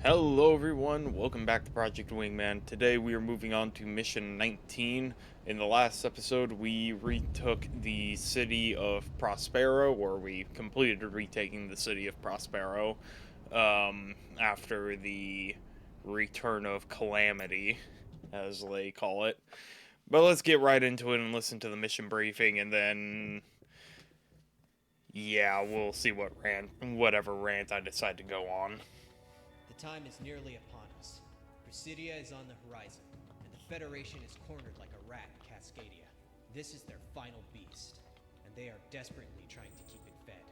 Hello everyone, welcome back to Project Wingman. Today we are moving on to Mission 19. In the last episode we retook the city of Prospero, or we completed retaking the city of Prospero, after the return of Calamity, as they call it. But let's get right into it and listen to the mission briefing, and then yeah, we'll see whatever rant I decide to go on. The time is nearly upon us. Presidia is on the horizon, and the Federation is cornered like a rat in Cascadia. This is their final beast, and they are desperately trying to keep it fed.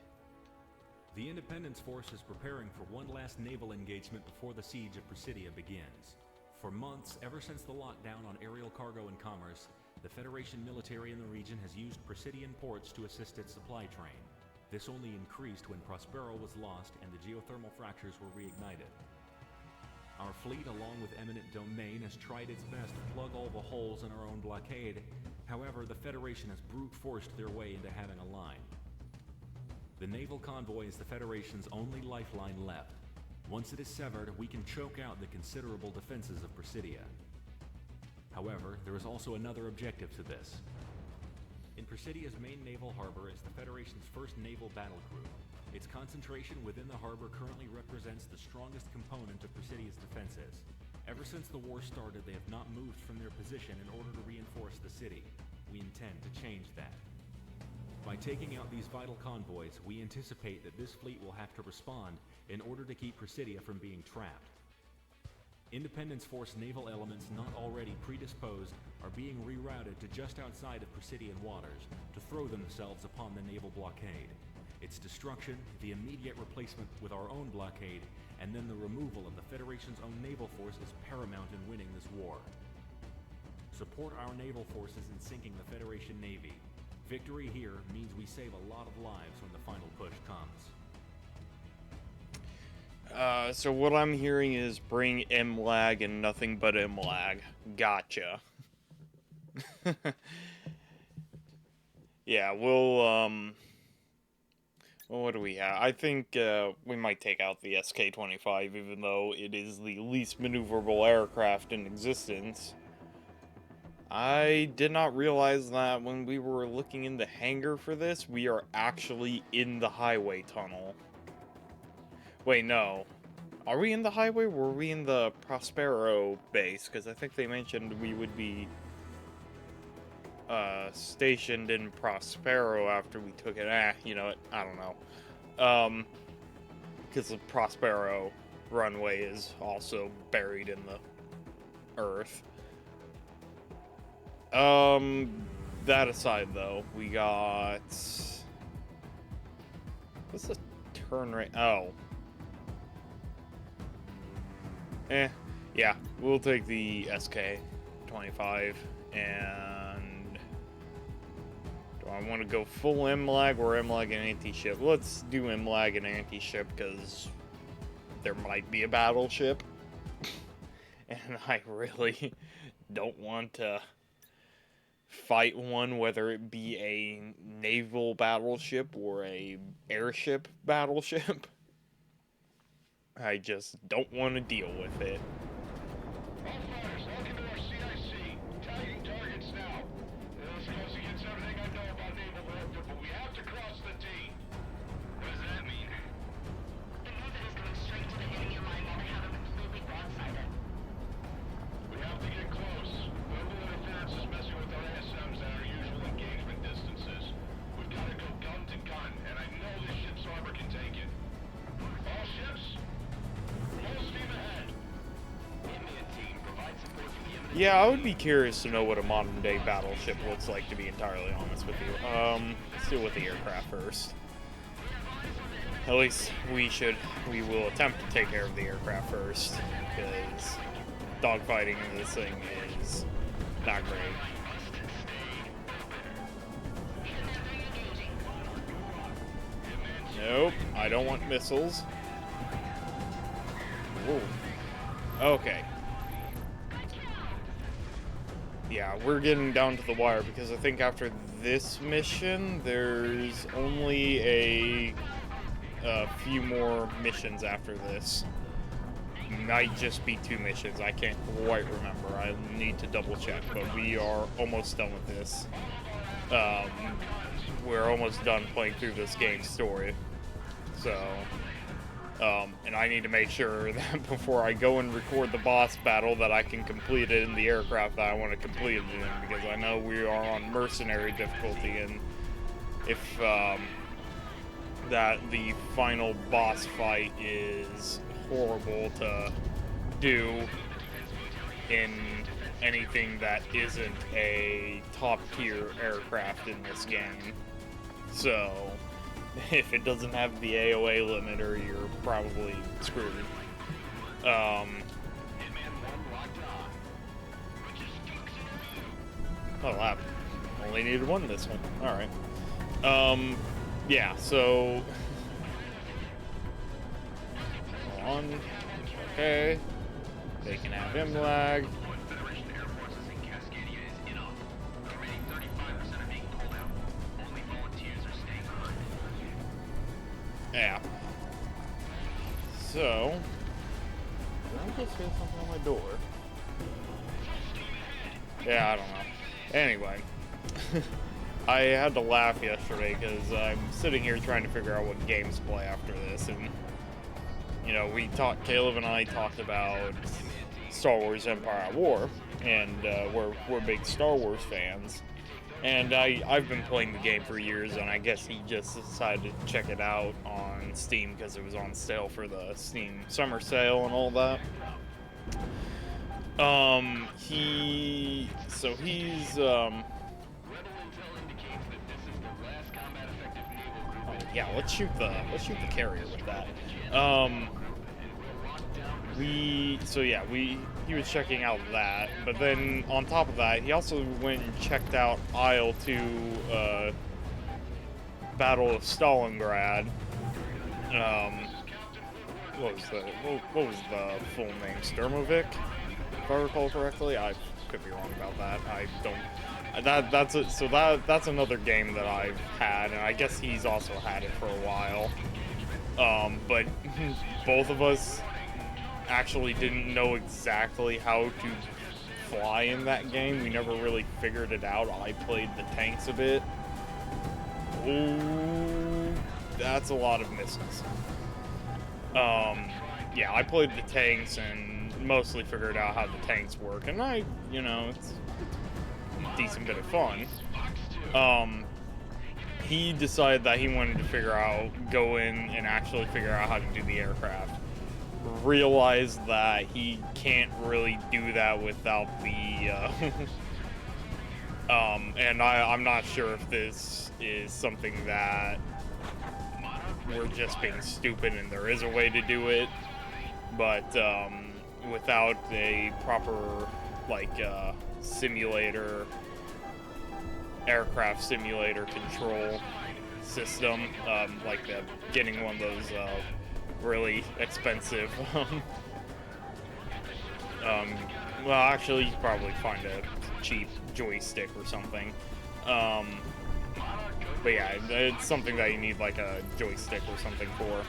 The Independence Force is preparing for one last naval engagement before the siege of Presidia begins. For months, ever since the lockdown on aerial cargo and commerce, the Federation military in the region has used Presidian ports to assist its supply train. This only increased when Prospero was lost and the geothermal fractures were reignited. Our fleet, along with eminent domain, has tried its best to plug all the holes in our own blockade. However, the Federation has brute forced their way into having a line. The naval convoy is the Federation's only lifeline left. Once it is severed, we can choke out the considerable defenses of Presidia. However, there is also another objective to this. In Presidia's main naval harbor is the Federation's first naval battle group. Its concentration within the harbor currently represents the strongest component of Presidia's defenses. Ever since the war started, they have not moved from their position in order to reinforce the city. We intend to change that. By taking out these vital convoys, we anticipate that this fleet will have to respond in order to keep Presidia from being trapped. Independence Force naval elements not already predisposed are being rerouted to just outside of Presidian waters to throw themselves upon the naval blockade. Its destruction, the immediate replacement with our own blockade, and then the removal of the Federation's own naval force is paramount in winning this war. Support our naval forces in sinking the Federation Navy. Victory here means we save a lot of lives when the final push comes. So what I'm hearing is bring MLAG and nothing but MLAG. Gotcha. Yeah, well, what do we have? I think, we might take out the SK-25, even though it is the least maneuverable aircraft in existence. I did not realize that when we were looking in the hangar for this, we are actually in the highway tunnel. Wait, no. Are we in the highway, or were we in the Prospero base? Because I think they mentioned we would be stationed in Prospero after we took it. You know what? I don't know. Because the Prospero runway is also buried in the earth. That aside, though, we got... What's the turn rate? Oh. Yeah, we'll take the SK-25, and... Do I want to go full MLAG or MLAG and anti-ship? Let's do MLAG and anti-ship, because there might be a battleship, and I really don't want to fight one, whether it be a naval battleship or a airship battleship. I just don't want to deal with it. All fighters, lock into our CIC. Tagging targets now. This goes against everything I know about naval warfare, but we have to cross the T. What does that mean? The movement is going straight to the enemy line while they have it completely broadsided. We have to get close. Global interference is messing with our ASMs at our usual engagement distances. We've got to go gun to gun, and I know this ship's armor can take it. All ships? Full steam ahead. Wingman team, provide support for the imminent... Yeah, I would be curious to know what a modern-day battleship looks like, to be entirely honest with you. Let's deal with the aircraft first. At least we will attempt to take care of the aircraft first, because dogfighting in this thing is not great. Nope, I don't want missiles. Whoa. Okay. Yeah, we're getting down to the wire, because I think after this mission, there's only a few more missions after this. might just be 2 missions. I can't quite remember. I need to double check, but we are almost done with this. We're almost done playing through this game's story. So, and I need to make sure that before I go and record the boss battle that I can complete it in the aircraft that I want to complete it in, because I know we are on mercenary difficulty, and if that the final boss fight is horrible to do in anything that isn't a top tier aircraft in this game. So if it doesn't have the AOA limiter, you're probably screwed. Oh, that only needed 1 this one. Alright. Yeah, so on. Okay. They can have him lag. Yeah. So, did I just hear something on my door? Yeah, I don't know. Anyway, I had to laugh yesterday because I'm sitting here trying to figure out what games to play after this, and you know, Caleb and I talked about Star Wars Empire at War, and we're big Star Wars fans. And I've been playing the game for years, and I guess he just decided to check it out on Steam because it was on sale for the Steam summer sale and all that. He's oh yeah, let's shoot the carrier with that. He was checking out that, but then on top of that, he also went and checked out Aisle 2, Battle of Stalingrad. What was the full name? Sturmovik, if I recall correctly. I could be wrong about that. I don't. That's another game that I've had, and I guess he's also had it for a while. But both of us actually didn't know exactly how to fly in that game. We never really figured it out. I played the tanks a bit. Ooh, that's a lot of misses. Yeah, I played the tanks and mostly figured out how the tanks work, and it's a decent bit of fun. He decided that he wanted to go in and actually figure out how to do the aircraft. Realized that he can't really do that without the and I'm not sure if this is something that we're just being stupid and there is a way to do it, but without a proper aircraft simulator control system, getting one of those really expensive well, actually you could probably find a cheap joystick or something, but yeah, it's something that you need like a joystick or something for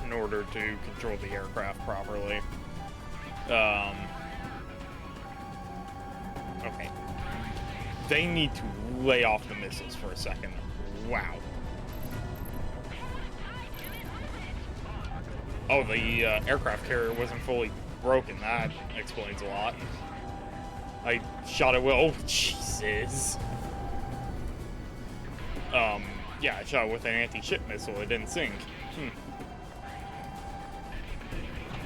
in order to control the aircraft properly. Okay, they need to lay off the missiles for a second. Wow. Oh, the aircraft carrier wasn't fully broken. That explains a lot. I shot it well. Oh, Jesus. Yeah, I shot it with an anti-ship missile. It didn't sink.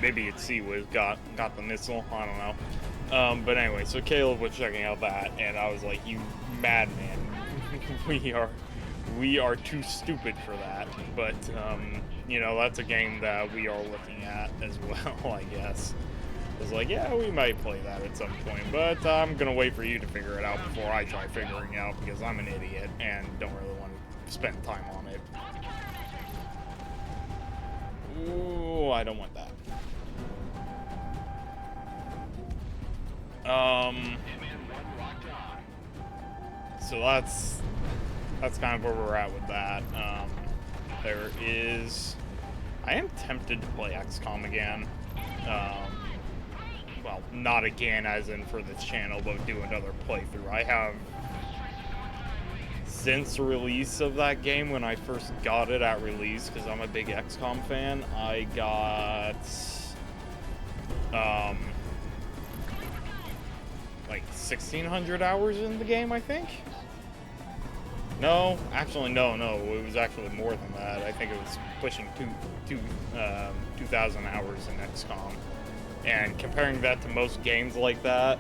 Maybe it's Sea-Wiz got the missile. I don't know. But anyway, so Caleb was checking out that, and I was like, you madman. We are too stupid for that. But, that's a game that we are looking at as well, I guess. I was like, yeah, we might play that at some point, but I'm gonna wait for you to figure it out before I try figuring it out, because I'm an idiot and don't really want to spend time on it. Ooh, I don't want that. So that's kind of where we're at with that. I am tempted to play XCOM again. Well, not again as in for this channel, but do another playthrough. I have, since release of that game, when I first got it at release, because I'm a big XCOM fan, I got, like 1,600 hours in the game, I think? No, actually, no, it was actually more than that. I think it was pushing 2,000 hours in XCOM. And comparing that to most games like that,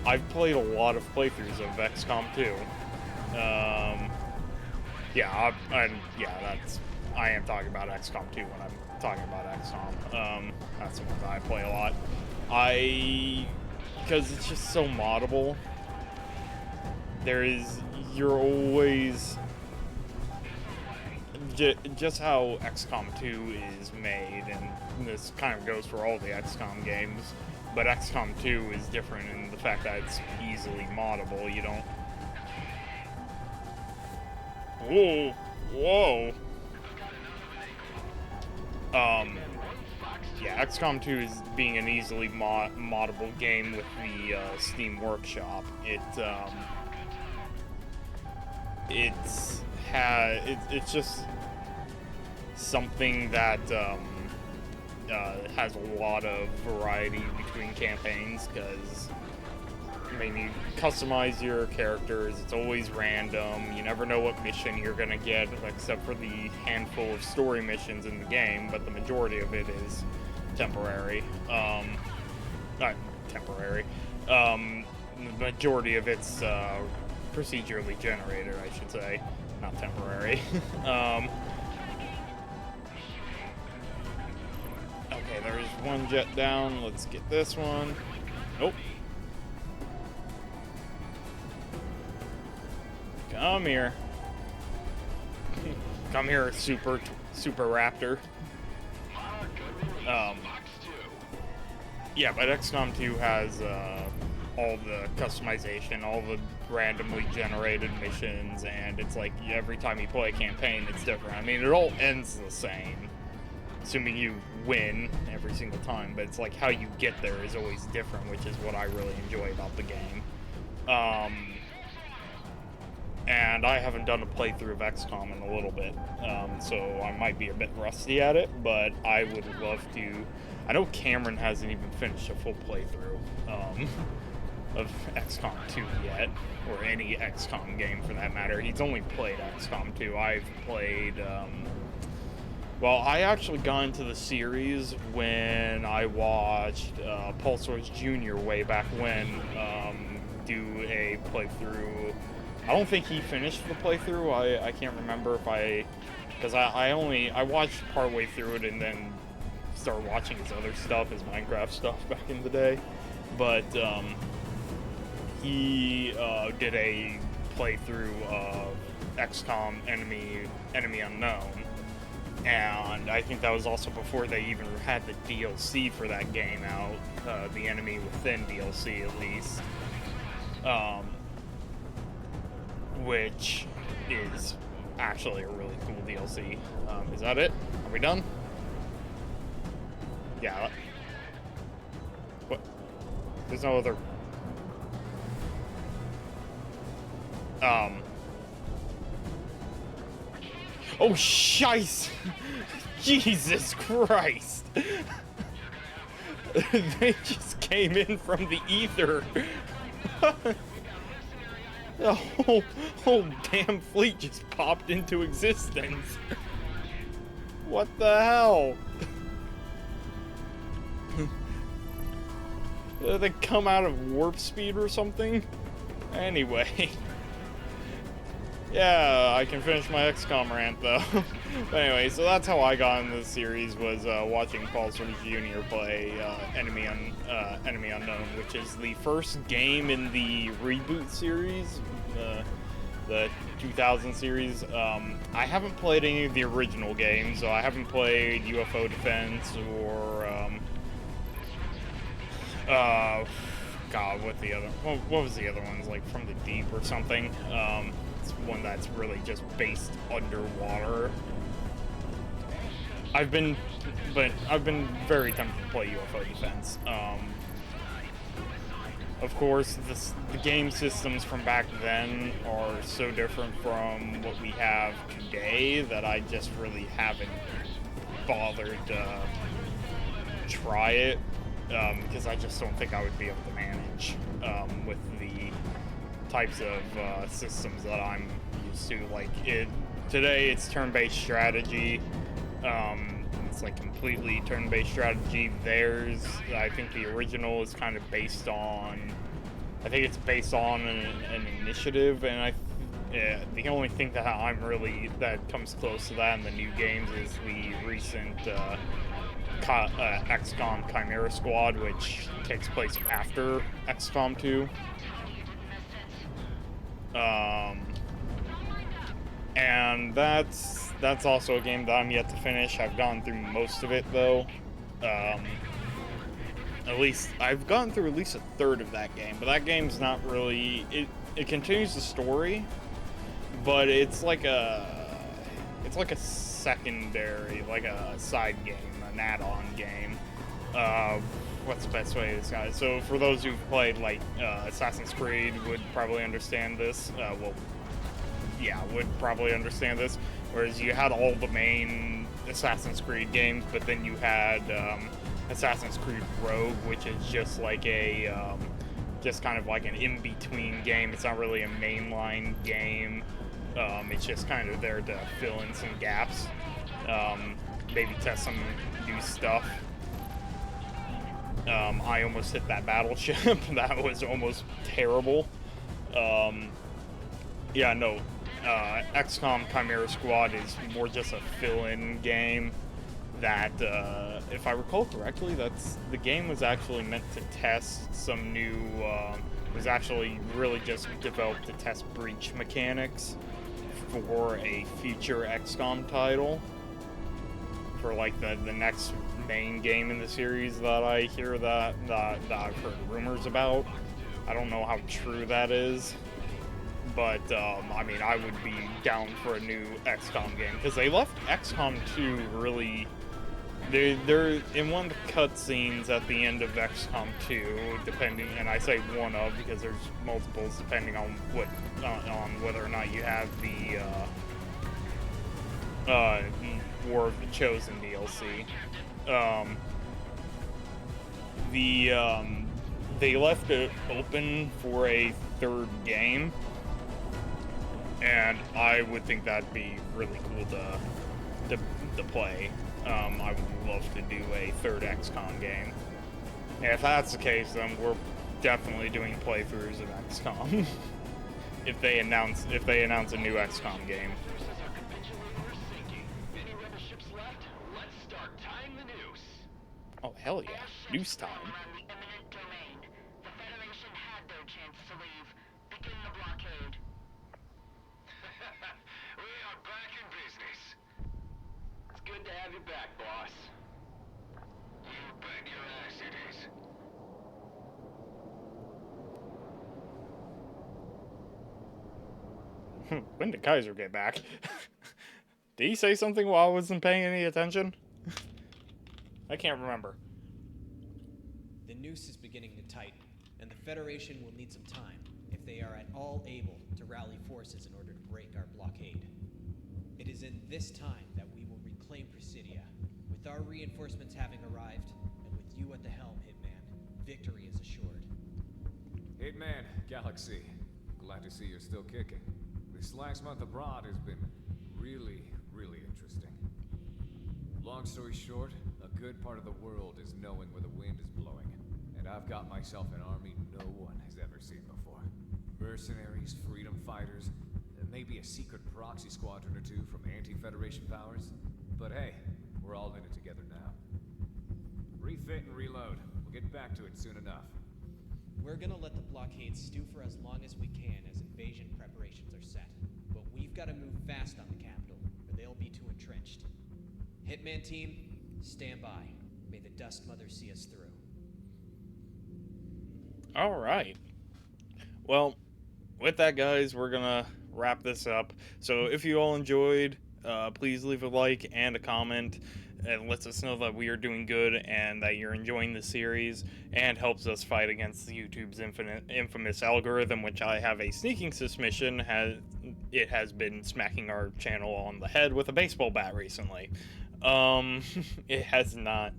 I've played a lot of playthroughs of XCOM 2. I am talking about XCOM 2 when I'm talking about XCOM. That's the one that I play a lot. Because it's just so moddable. You're always, just how XCOM 2 is made, and this kind of goes for all the XCOM games, but XCOM 2 is different in the fact that it's easily moddable. You don't... Whoa! Yeah, XCOM 2 is being an easily moddable game with the Steam Workshop. It's just something that has a lot of variety between campaigns, because I mean, you customize your characters, it's always random, you never know what mission you're gonna get, except for the handful of story missions in the game, but the majority of it is temporary. Not temporary. The majority of it's procedurally generated, I should say, not temporary. Okay, there's one jet down. Let's get this one. Nope. Come here. Come here, super raptor. Yeah, but XCOM 2 has all the customization, all the randomly generated missions, and it's like every time you play a campaign, it's different. I mean, it all ends the same, assuming you win every single time, but it's like how you get there is always different, which is what I really enjoy about the game. And I haven't done a playthrough of XCOM in a little bit, so I might be a bit rusty at it, but I would love to. I know Cameron hasn't even finished a full playthrough of XCOM 2 yet, or any XCOM game for that matter. He's only played XCOM 2. I've played, well, I actually got into the series when I watched Paul Source Jr. way back when do a playthrough. I don't think he finished the playthrough. I can't remember if because I watched partway through it and then started watching his other stuff, his Minecraft stuff back in the day. But he did a playthrough of XCOM Enemy Unknown, and I think that was also before they even had the DLC for that game out, the Enemy Within DLC at least. Which is actually a really cool DLC. Is that it? Are we done? Yeah. What? There's no other... Oh, shice! Jesus Christ! They just came in from the ether. The whole damn fleet just popped into existence. What the hell? Did they come out of warp speed or something? Anyway. Yeah, I can finish my XCOM rant though. But anyway, so that's how I got into the series, was watching Paul Source Jr. play Enemy Unknown, which is the first game in the reboot series, the 2000 series. I haven't played any of the original games, so I haven't played UFO Defense or God, what was the other ones, like From the Deep or something? It's one that's really just based underwater. I've been very tempted to play UFO Defense. Of course, the game systems from back then are so different from what we have today that I just really haven't bothered to try it, because I just don't think I would be able to manage with the types of systems that I'm used to. Like, today it's turn-based strategy. It's like completely turn-based strategy. Theirs, I think the original is kind of based on, I think it's based on an initiative, and the only thing that that comes close to that in the new games is the recent XCOM Chimera Squad, which takes place after XCOM 2. And that's also a game that I'm yet to finish. I've gone through most of it, though. At least I've gone through at least a third of that game, but that game's not really, it continues the story, but it's like a secondary, like a side game, an add-on game. What's the best way to describe it? So for those who've played like Assassin's Creed would probably understand this. Would probably understand this. Whereas you had all the main Assassin's Creed games, but then you had Assassin's Creed Rogue, which is just like just kind of like an in-between game. It's not really a mainline game. It's just kind of there to fill in some gaps, maybe test some new stuff. I almost hit that battleship. That was almost terrible. XCOM Chimera Squad is more just a fill-in game that, if I recall correctly, the game was actually meant to test some new, was actually really just developed to test breach mechanics for a future XCOM title, for like the next main game in the series that I hear that I've heard rumors about. I don't know how true that is, but I mean, I would be down for a new XCOM game, because they left XCOM 2 really. They're in one of the cutscenes at the end of XCOM 2, depending, and I say one of because there's multiples depending on on whether or not you have the War of the Chosen DLC. They left it open for a third game, and I would think that'd be really cool to play. I would love to do a third XCOM game, and if that's the case, then we're definitely doing playthroughs of XCOM. if they announce a new XCOM game. Oh hell yeah, noose time. Good to have you back, boss. You bet your ass it is. When did Kaiser get back? Did he say something while I wasn't paying any attention? I can't remember. The noose is beginning to tighten, and the Federation will need some time, if they are at all able to rally forces in order to break our blockade. It is in this time that we will reclaim Presidia. With our reinforcements having arrived, and with you at the helm, Hitman, victory is assured. Hitman, Galaxy. Glad to see you're still kicking. This last month abroad has been really, really interesting. Long story short, a good part of the world is knowing where the wind is blowing. And I've got myself an army no one has ever seen before. Mercenaries, freedom fighters, maybe a secret proxy squadron or two from anti-Federation powers. But hey, we're all in it together now. Refit and reload. We'll get back to it soon enough. We're gonna let the blockade stew for as long as we can as invasion preparations are set. But we've gotta move fast on the capital, or they'll be too entrenched. Hitman team, stand by. May the Dust Mother see us through. Alright. Well, with that, guys, we're gonna wrap this up. So if you all enjoyed, please leave a like and a comment. it lets us know that we are doing good and that you're enjoying the series, and helps us fight against YouTube's infamous algorithm, which I have a sneaking suspicion has been smacking our channel on the head with a baseball bat recently. It has not,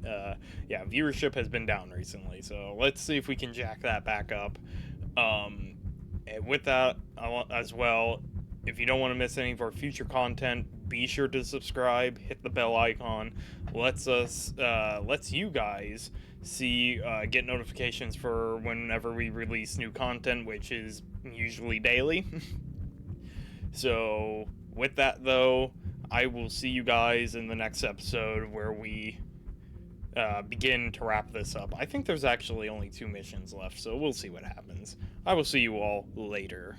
viewership has been down recently, so let's see if we can jack that back up. And with that, as well, if you don't want to miss any of our future content, be sure to subscribe, hit the bell icon. Lets you guys get notifications for whenever we release new content, which is usually daily. So, with that though, I will see you guys in the next episode where we begin to wrap this up. I think there's actually only 2 missions left, so we'll see what happens. I will see you all later.